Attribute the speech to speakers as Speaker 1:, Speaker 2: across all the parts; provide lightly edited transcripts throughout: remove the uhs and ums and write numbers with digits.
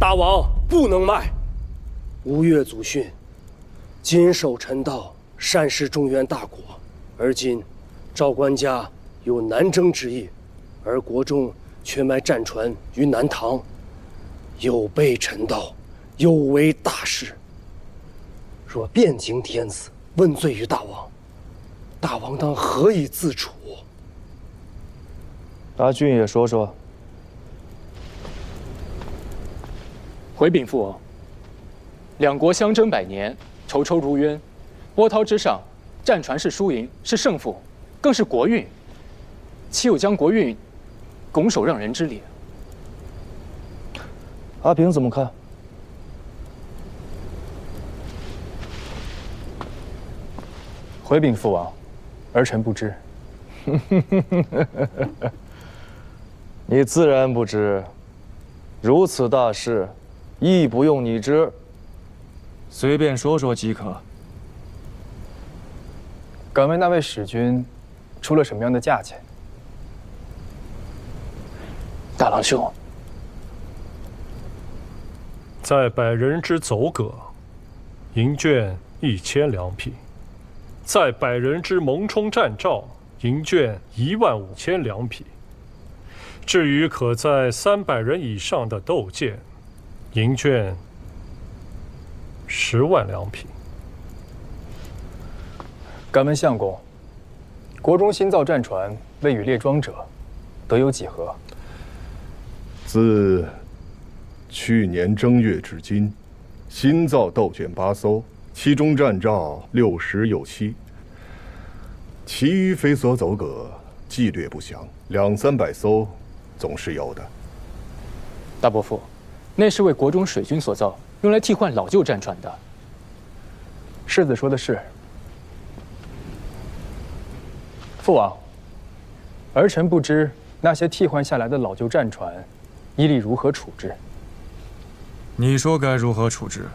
Speaker 1: 大王不能卖。吴越祖训：谨守臣道，善事中原大国。而今赵官家有南征之意，而国中却卖战船于南唐，有悖臣道，有违大事。若遍经天子，问罪于大王，大王当何以自处？
Speaker 2: 阿俊也说说。
Speaker 3: 回禀父王，两国相争100年，仇仇如渊，波涛之上，战船是输赢，是胜负，更是国运，岂有将国运拱手让人之理？
Speaker 2: 阿平怎么看？
Speaker 4: 回禀父王，儿臣不知。
Speaker 2: 你自然不知，如此大事，亦不用你知。随便说说即可。
Speaker 4: 敢问那位使君出了什么样的价钱？
Speaker 3: 大郎兄，
Speaker 5: 在百人之走葛，银券1000两匹；在百人之蒙冲战兆，银券15000两匹。至于可在300人以上的斗舰，银券10万两匹。
Speaker 4: 敢问相公，国中新造战船未与列装者，得有几何？
Speaker 6: 自去年正月至今，新造斗舰8艘，其中战兆60有7，其余飞索走葛，纪略不详，200-300艘总是有的。
Speaker 3: 大伯父，那是为国中水军所造，用来替换老旧战船的。
Speaker 4: 世子说的是。父王，儿臣不知那些替换下来的老旧战船，依例如何处置？
Speaker 2: 你说该如何处置？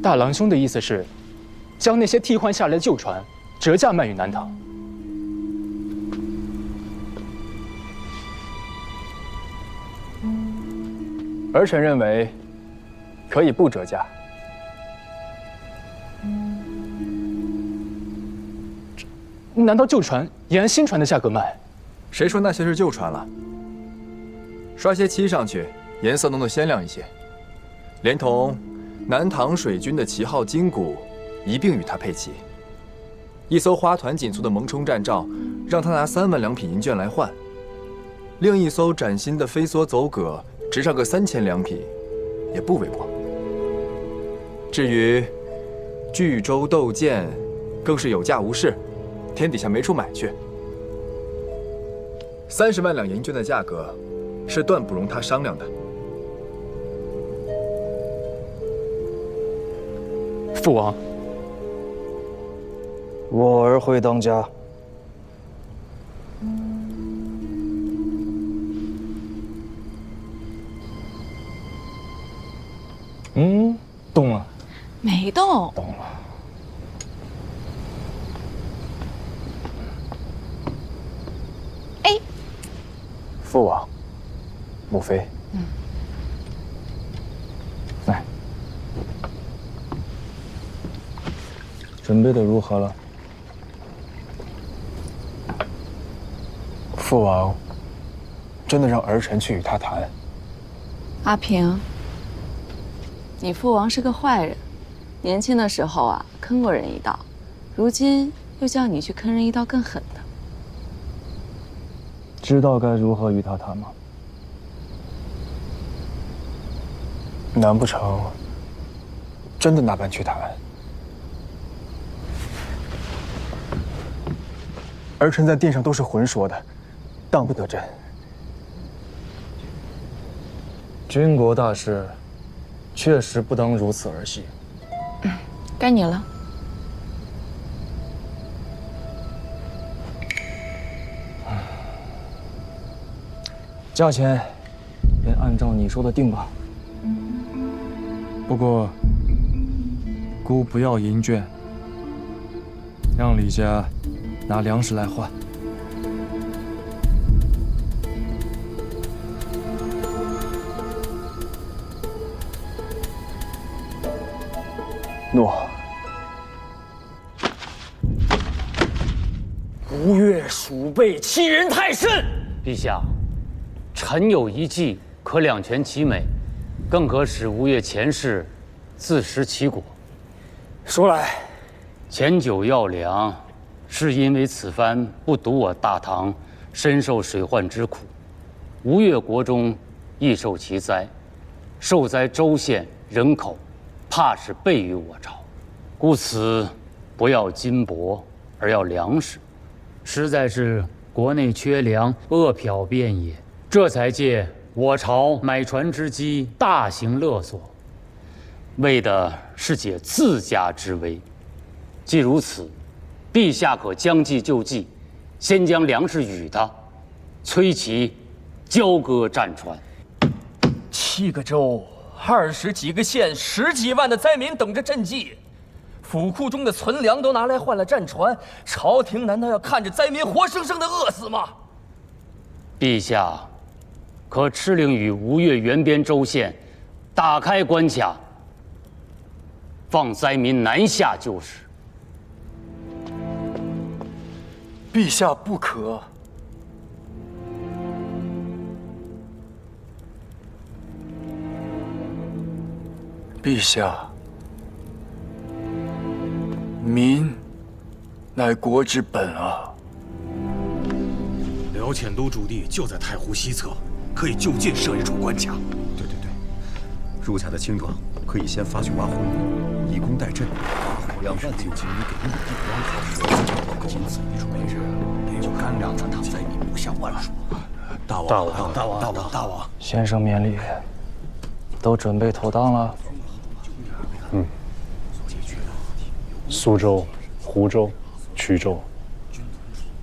Speaker 3: 大郎兄的意思是，将那些替换下来的旧船折价卖与南唐。
Speaker 4: 儿臣认为，可以不折价。
Speaker 3: 难道旧船也按新船的价格卖？
Speaker 7: 谁说那些是旧船了？刷些漆上去，颜色弄得鲜亮一些，连同南唐水军的旗号金鼓一并与它配齐。一艘花团锦簇的蒙冲战兆，让他拿3万两匹银券来换；另一艘崭新的飞梭走葛，值上个3000两匹，也不为过。至于巨舟斗舰，更是有价无市，天底下没处买去。30万两银券的价格，是断不容他商量的。
Speaker 3: 父王，
Speaker 2: 我儿会当家。动了。
Speaker 8: 没动。
Speaker 2: 动了。
Speaker 8: 哎，
Speaker 4: 父王，母妃。
Speaker 2: 来，准备的如何了？
Speaker 4: 父王，真的让儿臣去与他谈。
Speaker 8: 阿平，你父王是个坏人，年轻的时候啊坑过人一刀，如今又叫你去坑人一刀更狠的。
Speaker 2: 知道该如何与他谈吗？
Speaker 4: 难不成真的那般去谈？儿臣在殿上都是混说的，当不得真。
Speaker 2: 军国大事，确实不当如此儿戏。
Speaker 8: 该你了。
Speaker 2: 价钱便按照你说的定吧。不过，姑不要银券，让李家拿粮食来换。
Speaker 4: 诺。
Speaker 9: 吴越鼠辈欺人太甚！
Speaker 10: 陛下，臣有一计，可两全其美，更可使吴越前世自食其果。
Speaker 9: 说来，
Speaker 10: 前9要粮，是因为此番不独我大唐深受水患之苦，吴越国中亦受其灾，受灾州县人口怕是倍于我朝，故此不要金帛，而要粮食，实在是国内缺粮，饿殍遍也。这才借我朝买船之机，大行勒索，为的是解自家之危。既如此，陛下可将计就计，先将粮食与他，催其交割战船。
Speaker 9: 7个州，20几个县，10几万的灾民等着赈济，府库中的存粮都拿来换了战船，朝廷难道要看着灾民活生生的饿死吗？
Speaker 10: 陛下，可敕令与吴越援边州县打开关卡，放灾民南下就是。
Speaker 9: 陛下不可。陛下，民乃国之本啊！
Speaker 11: 辽遣都驻地就在太湖西侧，可以就近设一处关卡。
Speaker 12: 对，入卡的轻壮可以先发去挖红泥，以工代赈，让万进精于给予地光靠，仅此一处为日，没有干粮咱灾民不下万数。
Speaker 11: 大王，
Speaker 2: 先生免礼，都准备妥当了。
Speaker 5: 苏州、湖州、衢州，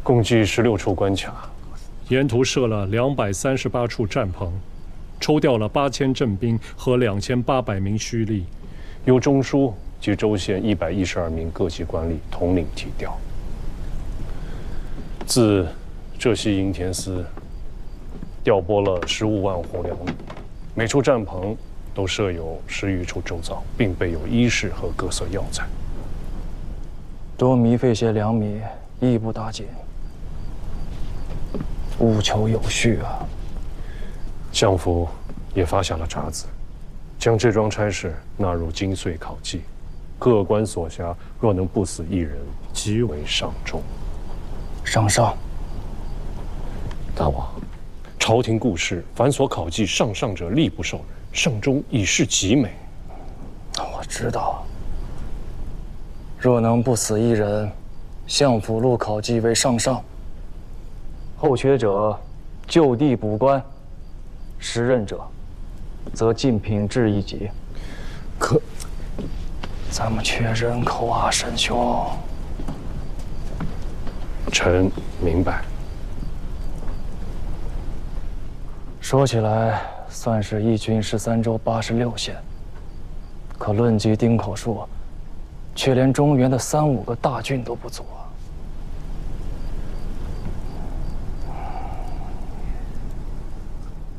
Speaker 5: 共计16处关卡，沿途设了238处战棚，抽调了8000镇兵和2800名胥吏，由中书及州县112名各级官吏统领提调。自浙西营田司调拨了15万斛粮米，每处战棚都设有10余处周灶，并备有衣饰和各色药材。
Speaker 2: 多糜费些粮米，亦不打紧，务求有序啊！
Speaker 5: 相府也发下了札子，将这桩差事纳入精髓考绩，各官所辖若能不死一人，即为上重。
Speaker 2: 上，
Speaker 5: 大王，朝廷故事，凡所考绩上者，力不受人，上中已是极美。
Speaker 2: 我知道。若能不死一人，相府录考绩为上，后缺者就地补官，时任者则进品质一级。
Speaker 5: 可
Speaker 2: 咱们缺人口啊，沈兄。
Speaker 5: 臣明白。
Speaker 2: 说起来，算是一军13州86县，可论及丁口数，却连中原的3、5个大郡都不足啊！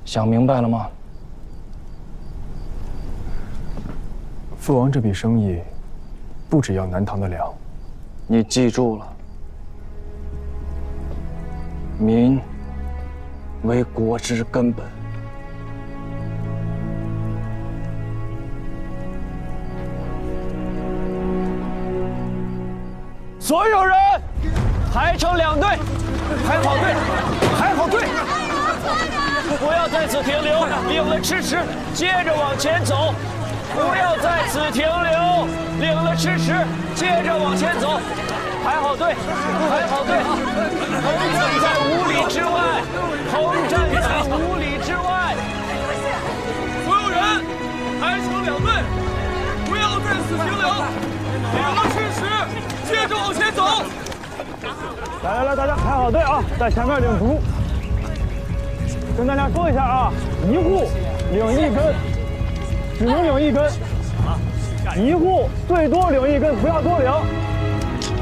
Speaker 2: 想明白了吗？
Speaker 4: 父王这笔生意，不只要南唐的粮，
Speaker 2: 你记住了，民为国之根本。
Speaker 9: 所有人排成2队，排好队，不要在此停留，领了吃食，接着往前走。不要在此停留，领了吃食，接着往前走。排好队，头站在5里之外，所有人排成2队，不要在此停留，领了吃食，接着往前走。
Speaker 2: 来，大家排好队啊，在前面领图。跟大家说一下啊，一户领1根，只能领1根。一户最多领1根，不要多领。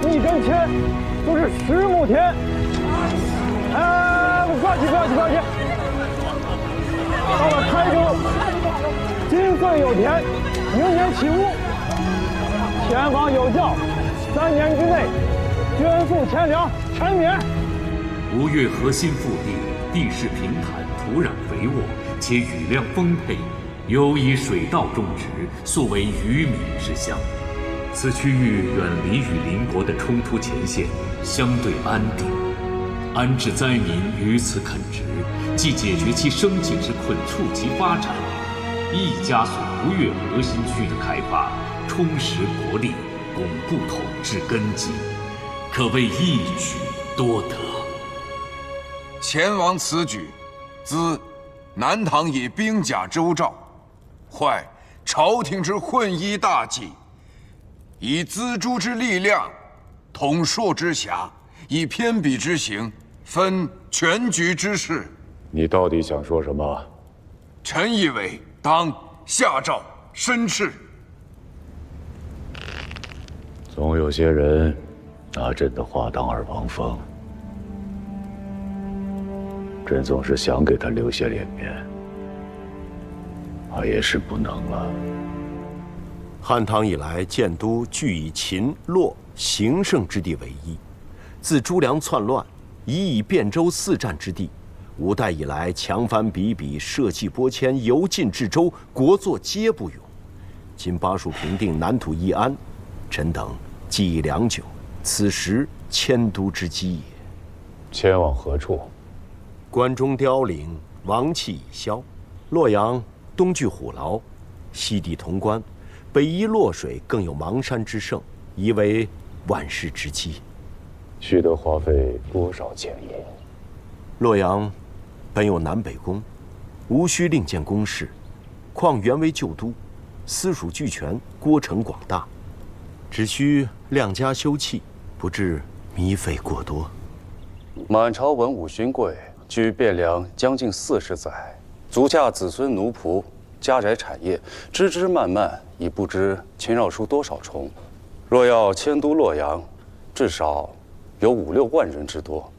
Speaker 2: 1根签就是10亩田。不客气。到了台州，金岁有田，明年起屋。
Speaker 9: 前往有效，3年之内捐赋钱粮，全免。
Speaker 13: 吴越核心腹地地势平坦，土壤肥沃，且雨量丰沛，尤以水稻种植，素为渔民之乡。此区域远离与邻国的冲突前线，相对安定，安置灾民于此垦植，既解决其生计之困，促其发展，亦加速吴越核心区的开发，充实国力，巩固统治根基，可谓一举多得。
Speaker 14: 前往此举，兹南唐以兵甲周赵，坏朝廷之混一大计，以锱铢之力量，统硕之辖，以偏鄙之行，分全局之势。
Speaker 15: 你到底想说什么？
Speaker 14: 臣以为当下诏申斥。
Speaker 15: 总有些人拿朕的话当耳旁风，朕总是想给他留些脸面，他也是不能了。
Speaker 16: 汉唐以来，建都俱以秦、洛、形胜之地为一。自朱良篡乱，已以汴州4战之地。五代以来，强藩比比，社稷拨迁，由晋至州，国祚皆不永。今巴蜀平定，南土一安，臣等记忆良久，此时迁都之机也。
Speaker 15: 迁往何处？
Speaker 16: 关中凋零，王气已消。洛阳东据虎牢，西抵潼关，北依洛水，更有邙山之胜，宜为万世之基。
Speaker 15: 需得花费多少钱银？
Speaker 16: 洛阳本有南北宫，无需另建宫室，况原为旧都，私属俱全，郭城广大，只需量加修葺，不致糜费过多。
Speaker 17: 满朝文武勋贵居汴梁将近40载，足下子孙奴仆，家宅产业，枝枝蔓蔓，已不知侵扰出多少重。若要迁都洛阳，至少有5、6万人之多。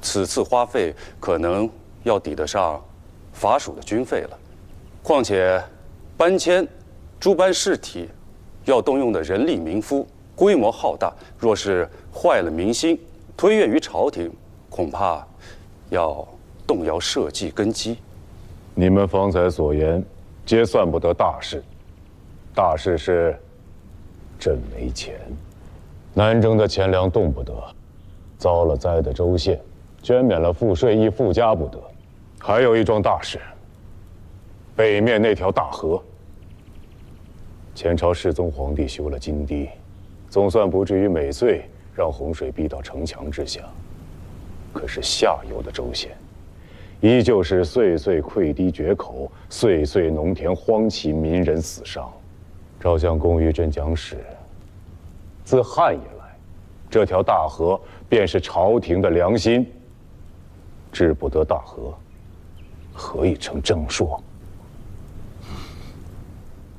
Speaker 17: 此次花费可能要抵得上法属的军费了。况且搬迁诸般事体，要动用的人力民夫规模浩大，若是坏了民心，推愿于朝廷，恐怕要动摇社稷根基。
Speaker 15: 你们方才所言，皆算不得大事。大事是，朕没钱，南征的钱粮动不得，遭了灾的州县捐免了赋税，亦附加不得。还有一桩大事，北面那条大河。前朝世宗皇帝修了金堤，总算不至于每岁让洪水逼到城墙之下。可是下游的州县，依旧是岁岁溃堤决口，岁岁农田荒弃，民人死伤。赵相公与朕讲史，自汉以来，这条大河便是朝廷的良心。治不得大河，何以成正朔？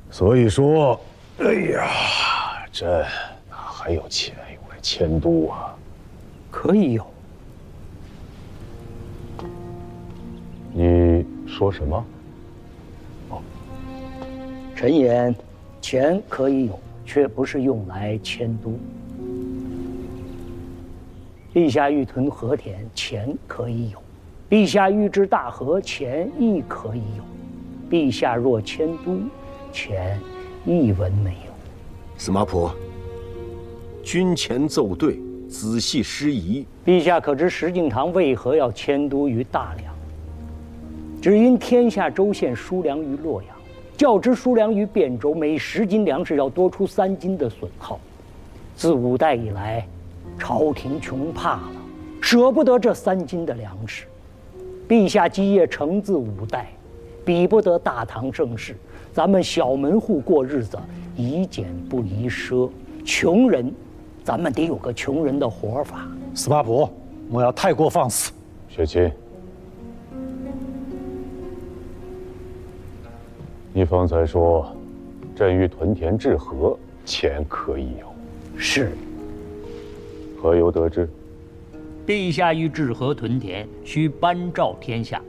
Speaker 15: 所以说，哎呀，朕哪还有钱用来迁都啊？
Speaker 18: 可以有。
Speaker 15: 你说什么？
Speaker 18: 臣言，钱可以有，却不是用来迁都。陛下欲屯河田，钱可以有；陛下欲治大河，钱亦可以有；陛下若迁都，钱一文没有。
Speaker 16: 司马普，军前奏对，仔细施仪。
Speaker 18: 陛下可知石敬瑭为何要迁都于大梁？只因天下州县输粮于洛阳，较之输粮于汴州，每10斤粮食要多出3斤的损耗。自5代以来，朝廷穷怕了，舍不得这3斤的粮食。陛下基业承自5代，比不得大唐盛世。咱们小门户过日子，宜俭不宜奢。穷人，咱们得有个穷人的活法。
Speaker 19: 司马普，莫要太过放肆。
Speaker 15: 雪琴，你方才说，朕欲屯田治河，钱可以有。
Speaker 18: 是。
Speaker 15: 何由得知？
Speaker 20: 陛下欲治河屯田，须颁诏天下，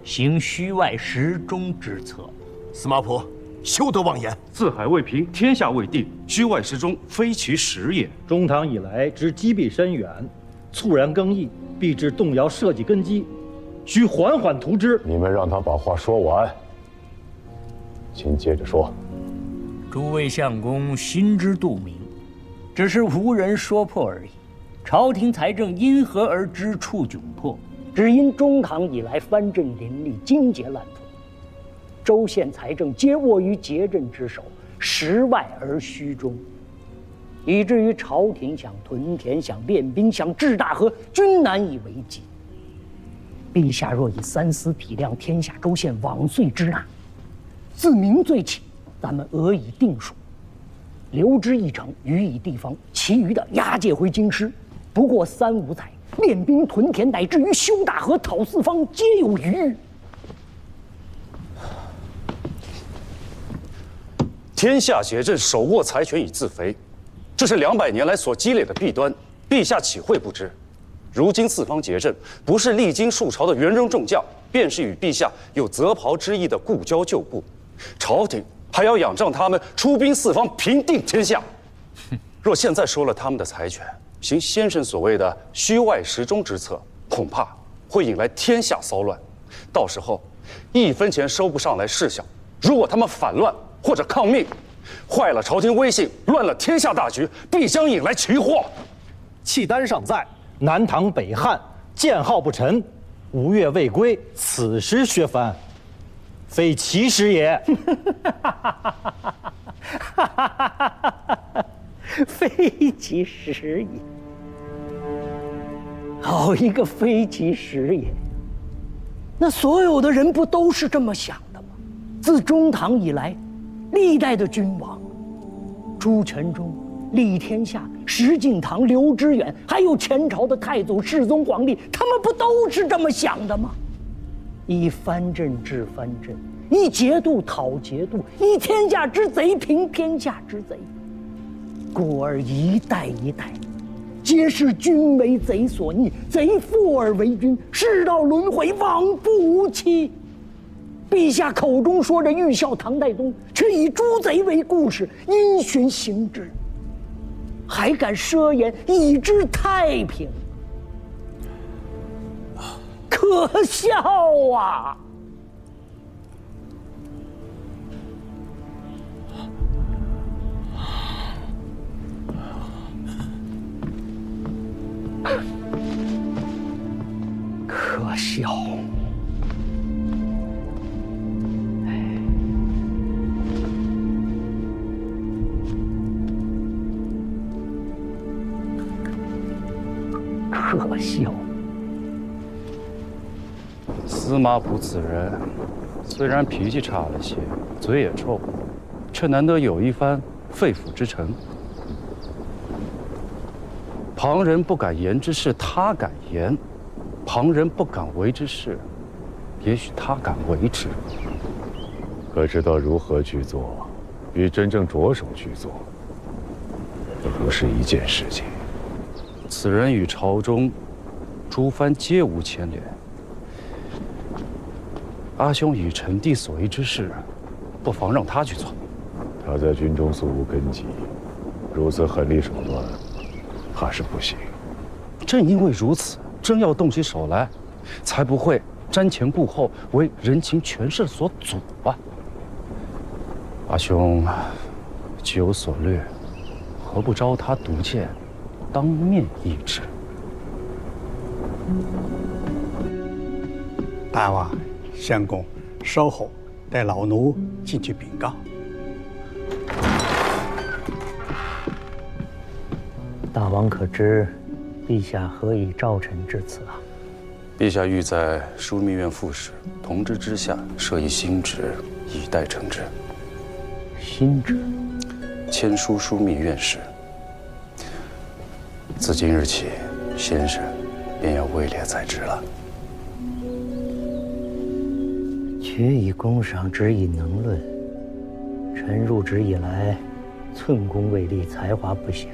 Speaker 20: 行虚外实中之策。
Speaker 16: 司马普，休得妄言。
Speaker 17: 四海未平，天下未定，虚外实中，非其实也。
Speaker 19: 中唐以来之积弊深远，猝然更易，必致动摇社稷根基，需缓缓图之。
Speaker 15: 你们让他把话说完，请接着说。
Speaker 20: 诸位相公心知肚明，只是无人说破而已。朝廷财政因何而支处窘迫？
Speaker 18: 只因中唐以来藩镇林立，经节滥赋，州县财政皆握于节镇之手，实外而虚中，以至于朝廷想屯田、想练兵、想治大河，均难以为继。陛下若以三司体谅天下州县往岁之纳，自明罪起，咱们俄以定数，留之一城，予以地方，其余的押解回京师。不过3、5载，练兵屯田，乃至于修大河、讨四方，皆有余裕。
Speaker 17: 天下节镇，手握财权以自肥，这是200年来所积累的弊端，陛下岂会不知？如今四方节镇，不是历经数朝的元戎众将，便是与陛下有择袍之意的故交旧部，朝廷还要仰仗他们出兵四方，平定天下。若现在收了他们的财权，行先生所谓的虚外实中之策，恐怕会引来天下骚乱，到时候1分钱收不上来事小。如果他们反乱或者抗命，坏了朝廷威信，乱了天下大局，必将引来奇祸。
Speaker 19: 契丹尚在，南唐北汉建号不沉，吴越未归，此时削藩，非其时也。
Speaker 18: 非其时也。好一个非其时也！那所有的人不都是这么想的吗？自中唐以来，历代的君王，朱全忠、李天下、石敬瑭、刘知远，还有前朝的太祖、世宗皇帝，他们不都是这么想的吗？以藩镇治藩镇，以节度讨节度，以天下之贼平天下之贼。故而一代一代，皆是君为贼所逆，贼复而为君，世道轮回，往复无期。陛下口中说着欲效唐太宗，却以诛贼为故事，因循行之，还敢奢言以知太平，可笑啊！可笑！可笑！
Speaker 17: 司马普此人，虽然脾气差了些，嘴也臭，却难得有一番肺腑之诚。旁人不敢言之事，他敢言；旁人不敢为之事，也许他敢为之。
Speaker 15: 可知道如何去做，与真正着手去做，这不是一件事情。
Speaker 17: 此人与朝中诸藩皆无牵连。阿兄以臣弟所议之事，不妨让他去做。
Speaker 15: 他在军中素无根基，如此狠厉手段，怕是不行。
Speaker 17: 正因为如此，真要动起手来，才不会瞻前顾后，为人情权势所阻啊！阿兄既有所虑，何不招他独见，当面议之？
Speaker 21: 大王、相公，稍后，带老奴进去禀告。
Speaker 18: 大王可知，陛下何以召臣至此啊？
Speaker 17: 陛下欲在枢密院副使同知之下设一新职，以待承之。
Speaker 18: 新职？
Speaker 17: 签书枢密院使。自今日起，先生便要位列在职了。
Speaker 18: 决以功赏，职以能论。臣入职以来，寸功未立，才华不显。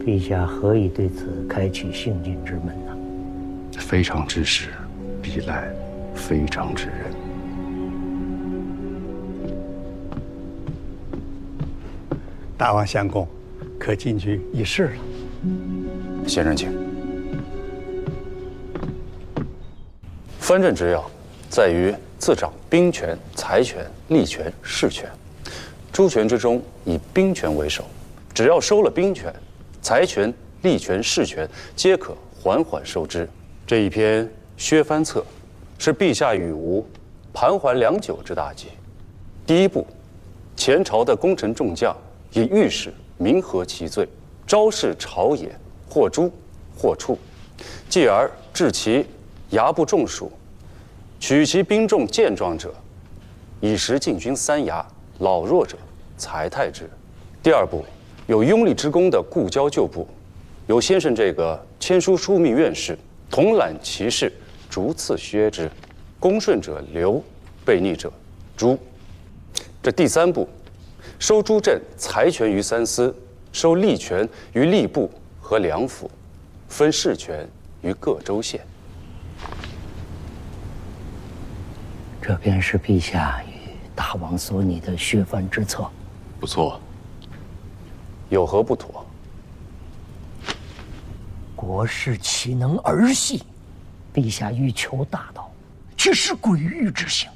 Speaker 18: 陛下何以对此开启幸进之门呢？
Speaker 17: 非常之事，必赖非常之人。
Speaker 21: 大王相公，可进去议事了。
Speaker 17: 先生请。藩镇之要，在于自掌兵权、财权、利权、势权。诸权之中，以兵权为首。只要收了兵权，财权、利权、势权皆可缓缓收之。这一篇《削藩策》，是陛下与吾盘桓良久之大计。第一步，前朝的功臣众将以御史明和其罪，昭示朝野，或诛或处，继而治其衙部众属，取其兵众健壮者，以时禁军3衙，老弱者裁汰之。第二步，有拥立之功的故交旧部，由先生这个签书枢密院士统揽其事，逐次削之，恭顺者留，悖逆者诛。这第三步，收诸镇财权于3司，收吏权于吏部和两府，分事权于各州县。
Speaker 18: 这便是陛下与大王所拟的削藩之策。
Speaker 17: 不错。有何不妥？
Speaker 18: 国事岂能儿戏？陛下欲求大道，却是鬼域之行，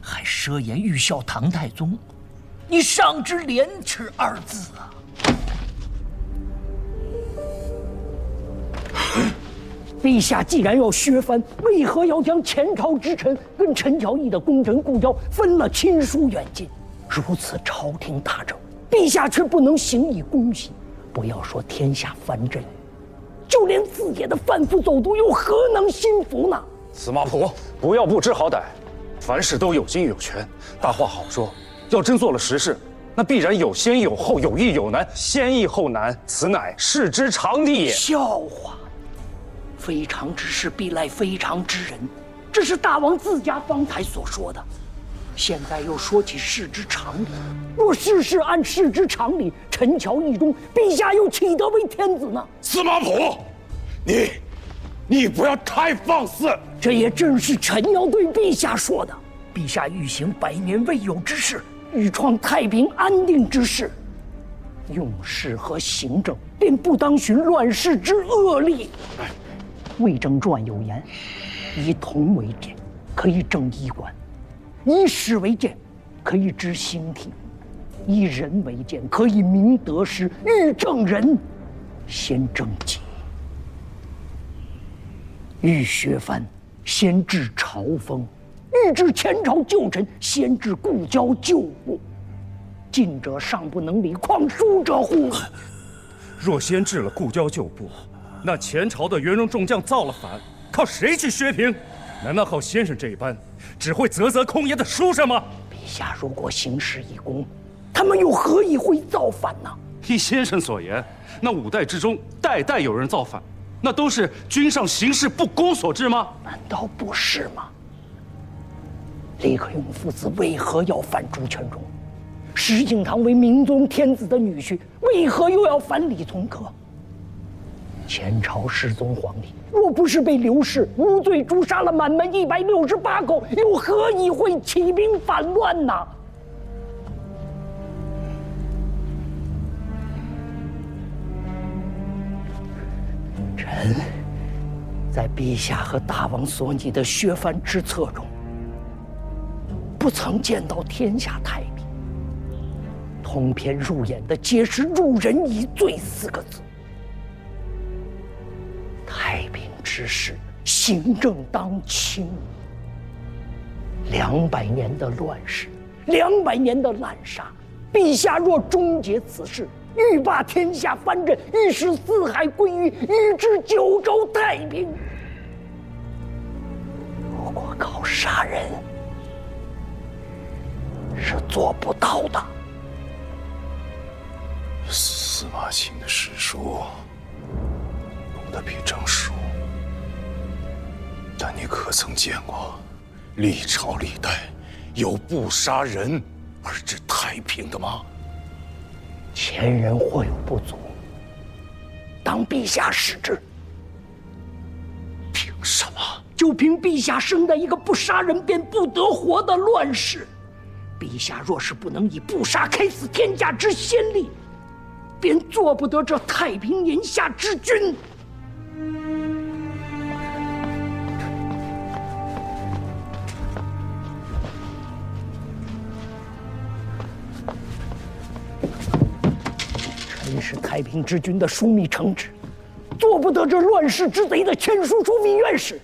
Speaker 18: 还奢言欲效唐太宗，你尚知廉耻2字啊！陛下既然要削藩，为何要将前朝之臣跟陈乔义的功臣故交分了亲疏远近？如此朝廷大政，陛下却不能行以公信。不要说天下藩镇，就连自己的贩夫走卒又何能心服呢？
Speaker 17: 司马普，不要不知好歹，凡事都有经有权，大话好说。要真做了实事，那必然有先有后，有易有难，先易后难，此乃世之常理也。
Speaker 18: 笑话！非常之事必赖非常之人，这是大王自家方才所说的。现在又说起世之常理，若事事按世之常理，陈乔义中，陛下又岂得为天子呢？
Speaker 11: 司马普，你不要太放肆！
Speaker 18: 这也正是臣要对陛下说的。陛下欲行100年未有之事，欲创太平安定之势，用事和行政便不当循乱世之恶例。《魏征传》有言：以铜为鉴，可以正衣冠；以史为鉴，可以知兴替；以人为鉴，可以明得失。欲正人，先正己；欲削藩，先治朝风；欲治前朝旧臣，先治故交旧部。近者尚不能理，况疏者乎？
Speaker 11: 若先治了故交旧部，那前朝的元戎众将造了反，靠谁去削平？难道靠先生这一般只会啧啧空言的书生吗？
Speaker 18: 陛下如果行事以公，他们又何以会造反呢？
Speaker 11: 依先生所言，那5代之中代代有人造反，那都是君上行事不公所致吗？
Speaker 18: 难道不是吗？李克用父子为何要反朱全忠？石敬瑭为明宗天子的女婿，为何又要反李从珂？前朝世宗皇帝若不是被刘氏无罪诛杀了满门168口，又何以会起兵反乱呢？臣在陛下和大王所拟的削藩之策中，不曾见到天下太平，通篇入眼的皆是“入人以罪”4个字。太平之事，行政当轻。200年的乱世，200年的滥杀，陛下若终结此事，欲罢天下藩镇，欲使四海归于，欲治九州太平。如果靠杀人，是做不到的。
Speaker 12: 司马钦的史书读得比朕熟，但你可曾见过历朝历代有不杀人而治太平的吗？
Speaker 18: 前人或有不足，当陛下使之。
Speaker 12: 凭什么？
Speaker 18: 就凭陛下生在一个不杀人便不得活的乱世，陛下若是不能以不杀开死天下之先例，便做不得这太平天下之君。臣是太平之君的枢密承旨，做不得这乱世之贼的签书枢密院使。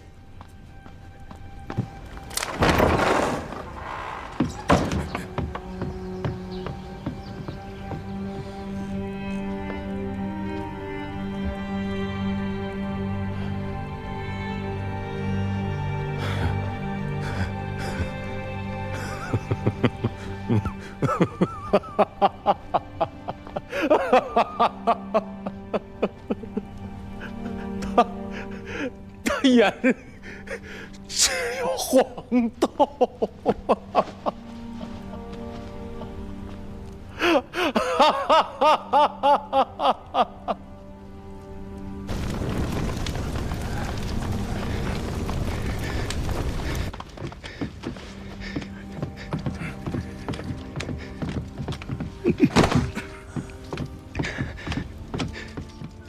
Speaker 16: 他眼里只有黄豆。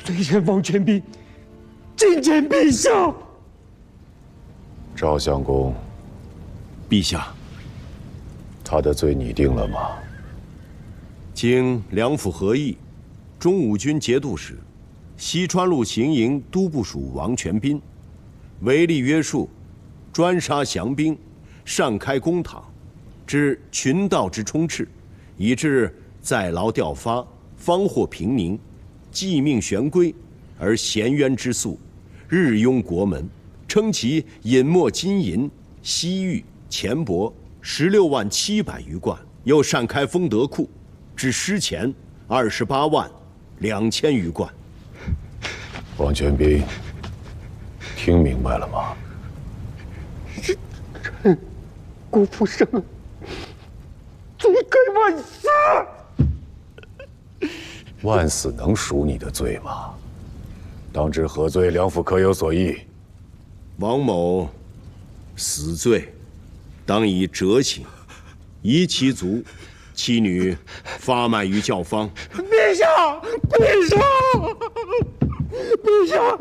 Speaker 18: 罪前王全斌觐见陛下。
Speaker 15: 赵相公，
Speaker 16: 陛下，
Speaker 15: 他的罪你定了吗？
Speaker 16: 经两府合议，中武军节度使、西川路行营都部署王全斌，违例约束，专杀降兵，擅开公堂，致群盗之充斥，以致在牢吊发，方获平宁，继命悬归，而衔冤之诉，日拥国门，称其隐没金银、西域、钱帛16万700余贯，又擅开丰德库，至失钱28万2千余贯。
Speaker 15: 王全斌，听明白了吗？
Speaker 18: 臣辜负圣恩，罪该万死。
Speaker 15: 万死能赎你的罪吗？当知何罪，两府可有所议？
Speaker 16: 王某死罪，当以折刑，夷其族，妻女发卖于教坊。
Speaker 18: 陛下，陛下，陛下，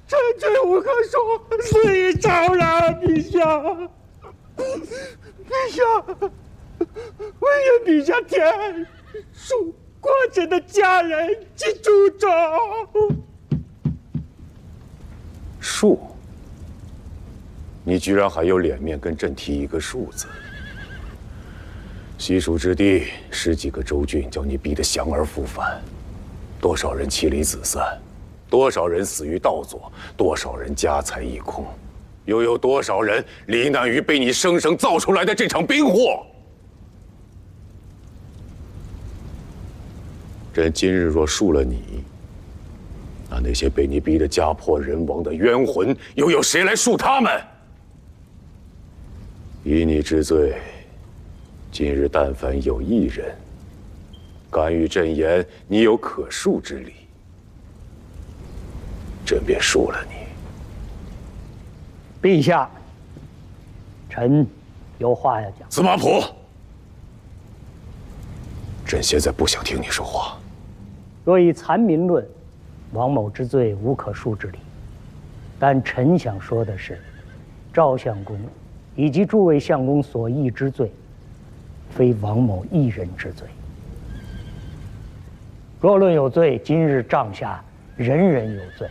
Speaker 18: 臣罪无可恕，死于朝然。陛下，陛下，唯愿陛下天恕国臣的家人及诸众。
Speaker 15: 恕？你居然还有脸面跟朕提一个恕字？西蜀之地10几个州郡将你逼得降而复返，多少人妻离子散，多少人死于盗左，多少人家财一空，又有多少人罹难于被你生生造出来的这场兵祸？朕今日若恕了你，那些被你逼得家破人亡的冤魂，又有谁来恕他们？以你之罪，今日但凡有一人敢与朕言你有可恕之理，朕便恕了你。
Speaker 18: 陛下，臣有话要讲。
Speaker 15: 司马普，朕现在不想听你说话。
Speaker 18: 若以残民论，王某之罪无可恕之理。但臣想说的是，赵相公以及诸位相公所议之罪，非王某一人之罪。若论有罪，今日帐下人人有罪。